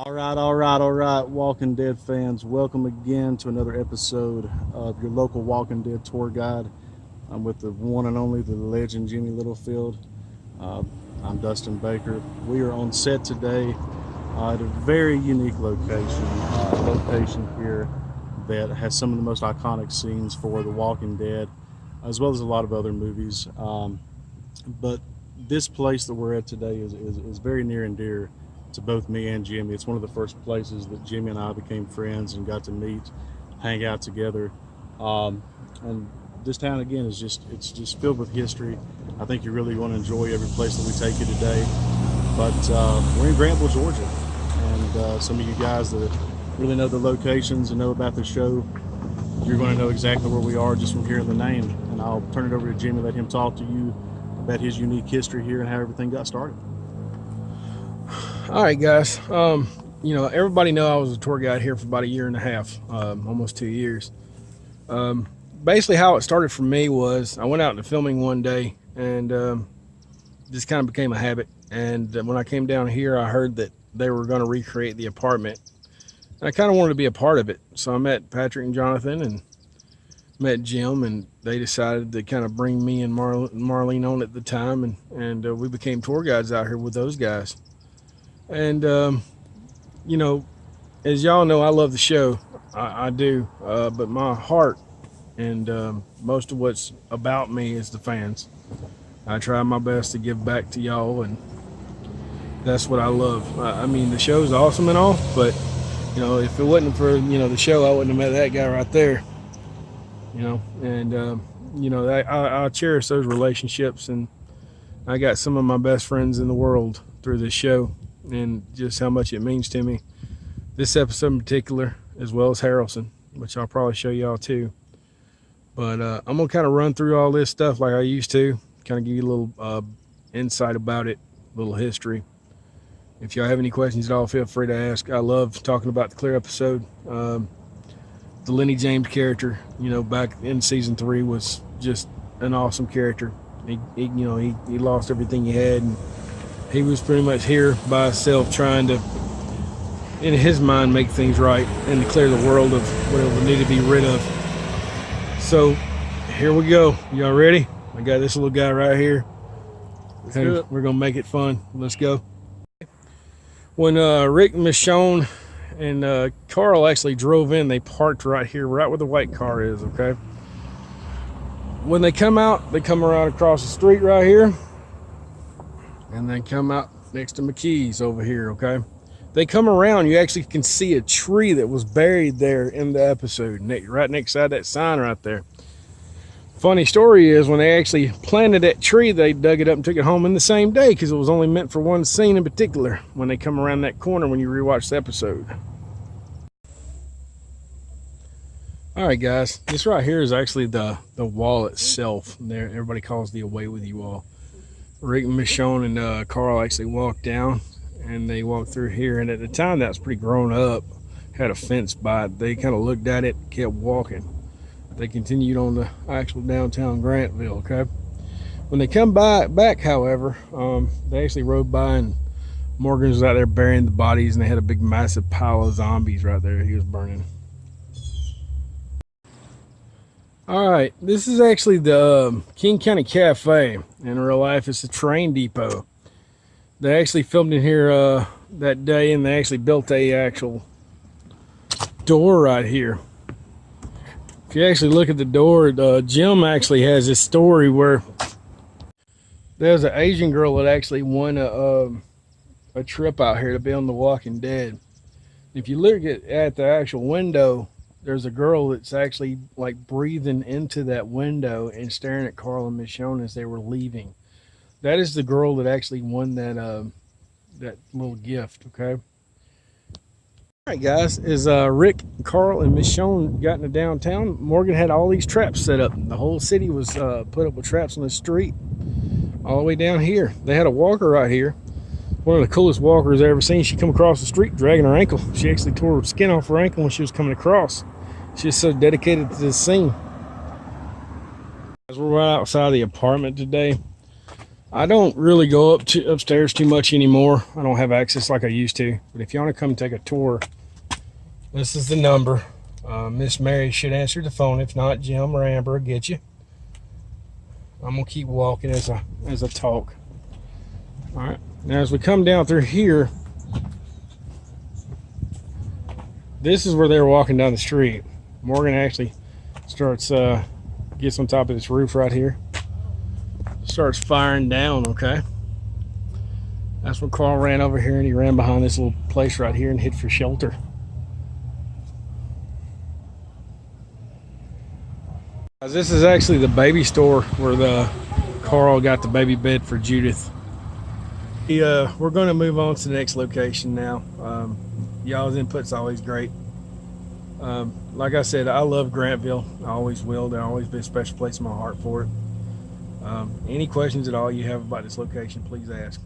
All right, Walking Dead fans. Welcome again to another episode of your local Walking Dead tour guide. I'm with the one and only, the legend Jimmy Littlefield. Uh, I'm Dustin Baker. We are on set today at a very unique location here that has some of the most iconic scenes for The Walking Dead, as well as a lot of other movies. But this place that we're at today is very near and dear to both me and Jimmy. It's one of the first places that Jimmy and I became friends and got to meet, hang out together. And this town again is it's just filled with history. I think you're really going to enjoy every place that we take you today. But we're in Grantville, Georgia, and some of you guys that really know the locations and know about the show, you're going to know exactly where we are just from hearing the name. And I'll turn it over to Jimmy, let him talk to you about his unique history here and how everything got started. All right, guys. Everybody know I was a tour guide here for about a year and a half, almost 2 years. Basically, how it started for me was I went out into filming one day, and just kind of became a habit. And when I came down here, I heard that they were going to recreate the apartment, and I kind of wanted to be a part of it. So I met Patrick and Jonathan, and met Jim, and they decided to kind of bring me and Marlene on at the time, and we became tour guides out here with those guys. And as y'all know, I love the show. I do, but my heart and most of what's about me is the fans. I try my best to give back to y'all, and that's what I love. I mean, the show's awesome and all, but if it wasn't for the show, I wouldn't have met that guy right there. I cherish those relationships, and I got some of my best friends in the world through this show, and just how much it means to me. This episode in particular, as well as Harrelson, which I'll probably show y'all too. But I'm gonna kind of run through all this stuff like I used to, kind of give you a little insight about it, a little history. If y'all have any questions at all, feel free to ask. I love talking about the Clear episode. The Lenny James character, back in season 3 was just an awesome character. He lost everything he had, and he was pretty much here by himself trying to, in his mind, make things right and to clear the world of whatever needed to be rid of. So here we go. Y'all ready? I got this little guy right here. We're gonna make it fun. Let's go. When Rick, Michonne, and Carl actually drove in, they parked right here, right where the white car is, okay? When they come out, they come around across the street right here, and then come out next to McKee's over here, okay? They come around, you actually can see a tree that was buried there in the episode, right next to that sign right there. Funny story is, when they actually planted that tree, they dug it up and took it home in the same day, because it was only meant for one scene in particular, when they come around that corner when you rewatch the episode. All right, guys, this right here is actually the wall itself. There, everybody calls the Away With You wall. Rick, Michonne, and Carl actually walked down, and they walked through here, and at the time that was pretty grown up, had a fence by it. They kind of looked at it, kept walking. They continued on the actual downtown Grantville, okay? When they come back, however, they actually rode by, and Morgan was out there burying the bodies, and they had a big massive pile of zombies right there he was burning. All right, this is actually the King County Cafe. In real life, it's a train depot. They actually filmed in here that day, and they actually built a actual door right here. If you actually look at the door, Jim actually has this story where there's an Asian girl that actually won a trip out here to be on The Walking Dead. If you look at the actual window, there's a girl that's actually like breathing into that window and staring at Carl and Michonne as they were leaving. That is the girl that actually won that little gift, okay? All right, guys, as Rick, Carl, and Michonne got into downtown, Morgan had all these traps set up. The whole city was put up with traps on the street all the way down here. They had a walker right here. One of the coolest walkers I've ever seen. She come across the street dragging her ankle. She actually tore her skin off her ankle when she was coming across. She's so dedicated to this scene. As we're right outside the apartment today, I don't really go upstairs too much anymore. I don't have access like I used to. But if you want to come take a tour, this is the number. Miss Mary should answer the phone. If not, Jim or Amber will get you. I'm gonna keep walking as I talk. All right. Now, as we come down through here, this is where they were walking down the street. Morgan actually starts gets on top of this roof right here. Starts firing down. Okay. That's when Carl ran over here and he ran behind this little place right here and hid for shelter. This is actually the baby store where Carl got the baby bed for Judith. We're going to move on to the next location now. Y'all's input's always great. Like I said, I love Grantville. I always will. There'll always be a special place in my heart for it. Any questions at all you have about this location, please ask.